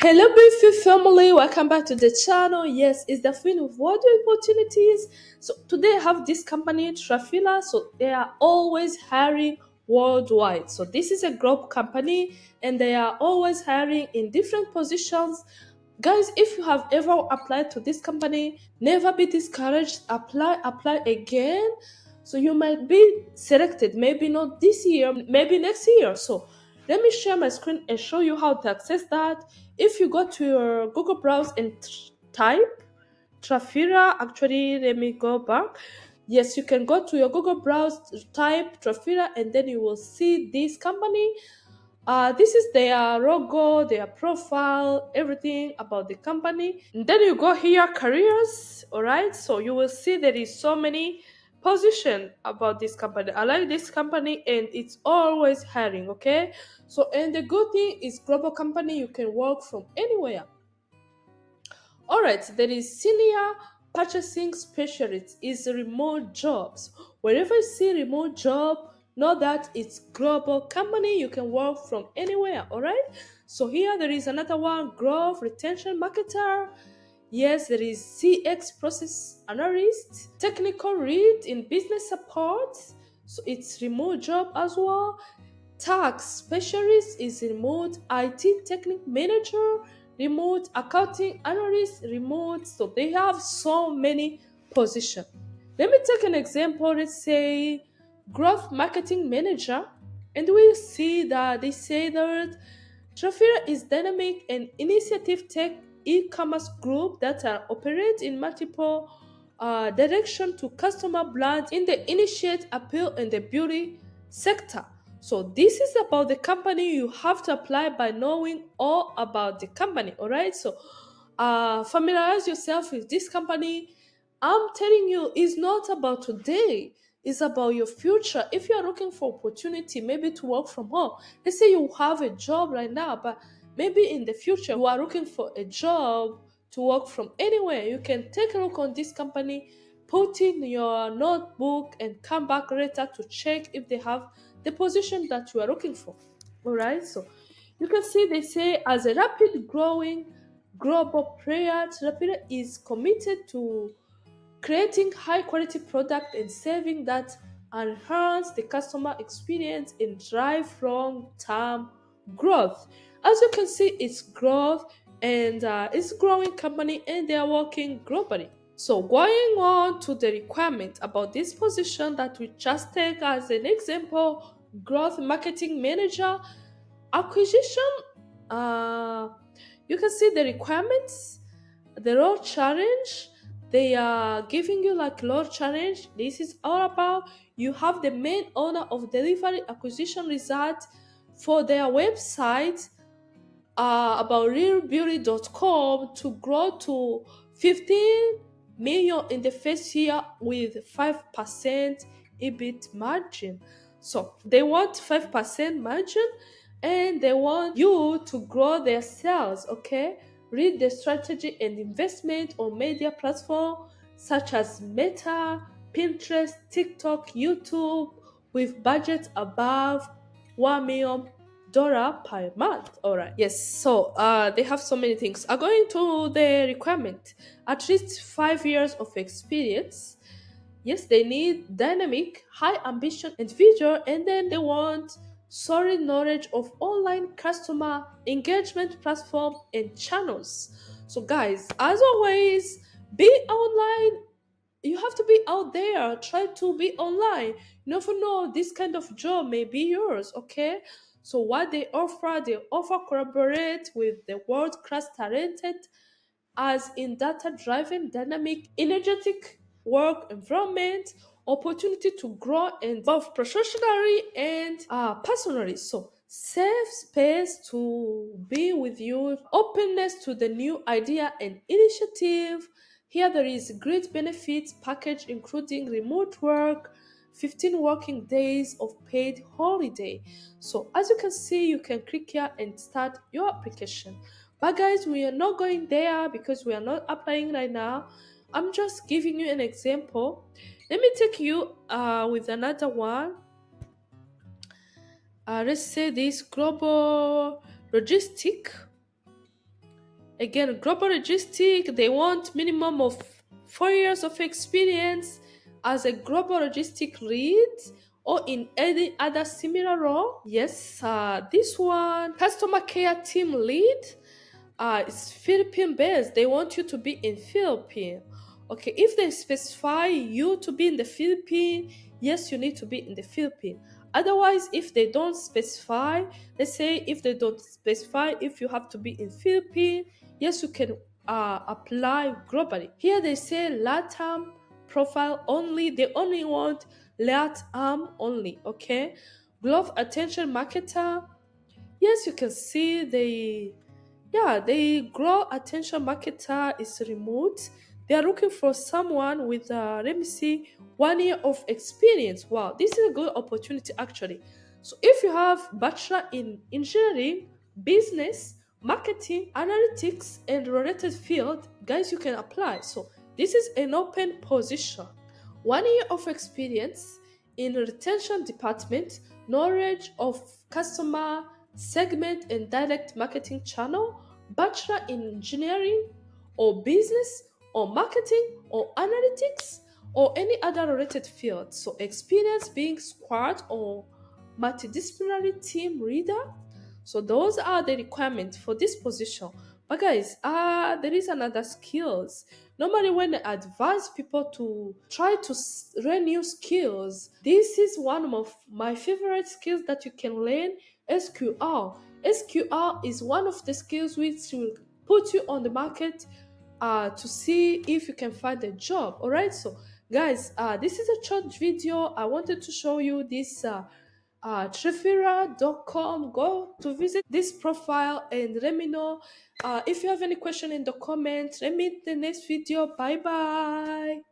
Hello, beautiful family. Welcome back to the channel. Yes, it's the fin of world opportunities. So today I have this company, Trafila. So they are always hiring worldwide. So this is a group company, and they are always hiring in different positions. Guys, if you have ever applied to this company, never be discouraged. Apply again. So you might be selected. Maybe not this year, maybe next year. So let me share my screen and show you how to access that. If you go to your Google browser and type Trafira, actually, let me go back. Yes, you can go to your Google browser, type Trafira, and then you will see this company. This is their logo, their profile, everything about the company. And then you go here, careers. All right, so you will see there is so many position about this company. I like this company, and it's always hiring. Okay, so and the good thing is global company. You can work from anywhere. All right, there is senior purchasing specialist is remote jobs. Wherever you see remote job, know that it's global company. You can work from anywhere. All right. So here there is another one, growth retention marketer. Yes, there is CX process analyst, technical lead in business support. So it's remote job as well. Tax specialist is remote, IT technical manager, remote, accounting analyst, remote. So they have so many positions. Let me take an example. Let's say growth marketing manager, and we see that they say that Trafira is dynamic and initiative tech e-commerce group that are operate in multiple direction to customer brands in the initiate appeal in the beauty sector. So this is about the company. You have to apply by knowing all about the company. All right. So familiarize yourself with this company. I'm telling you, it's not about today. It's about your future. If you are looking for opportunity, maybe to work from home, let's say you have a job right now, but maybe in the future you are looking for a job to work from anywhere. You can take a look on this company, put in your notebook, and come back later to check if they have the position that you are looking for. All right. So you can see they say as a rapid growing global player, Rapida is committed to creating high quality product and serving that enhance the customer experience and drive long term growth. As you can see, it's growth, and it's growing company, and they are working globally. So going on to the requirement about this position that we just take as an example, growth marketing manager, acquisition. uh, you can see the requirements, the role challenge. They are giving you like role challenge. This is all about you have the main owner of delivery acquisition result for their website, about realbeauty.com, to grow to 15 million in the first year with 5% EBIT margin. So they want 5% margin, and they want you to grow their sales. Okay, read the strategy and investment on media platform such as Meta, Pinterest, TikTok, YouTube, with budget above 1 million dollar per month. All right. Yes. So they have so many things. According to the requirement, at least 5 years of experience. Yes, they need dynamic, high ambition individual, and then they want solid knowledge of online customer engagement platform and channels. So guys, as always, be online. You have to be out there. Try to be online. You never know, this kind of job may be yours. Okay, so what they offer collaborate with the world class talented, as in data driven, dynamic, energetic work environment, opportunity to grow and both professionally and personally. So safe space to be with you, openness to the new idea and initiative. Here there is great benefits package including remote work, 15 working days of paid holiday. So as you can see, you can click here and start your application. But guys, we are not going there because we are not applying right now. I'm just giving you an example. Let me take you with another one. Let's say this global logistic. Again, global logistic, they want minimum of 4 years of experience as a global logistic lead or in any other similar role. Yes, this one, customer care team lead, it's Philippine based. They want you to be in Philippines. Okay, if they specify you to be in the Philippines, yes, you need to be in the Philippines. Otherwise, if they don't specify, let's say if they don't specify if you have to be in Philippines, yes, you can apply globally. Here they say LATAM profile only. They only want LATAM only. Okay, glove attention marketer. Yes, you can see the grow attention marketer is remote. They are looking for someone with let me see 1 year of experience. Wow, this is a good opportunity actually. So if you have bachelor in engineering, business, marketing, analytics, and related field, guys, you can apply. So this is an open position. 1 year of experience in retention department, knowledge of customer segment and direct marketing channel, bachelor in engineering or business or marketing or analytics or any other related field. So experience being squad or multidisciplinary team leader. So those are the requirements for this position. But guys, there is another skills. Normally, when I advise people to try to learn new skills, this is one of my favorite skills that you can learn: SQL. SQL is one of the skills which will put you on the market to see if you can find a job. All right, so guys, this is a short video. I wanted to show you this trifera.com. Go to visit this profile and let me know if you have any question in the comments. Let me meet the next video. Bye bye.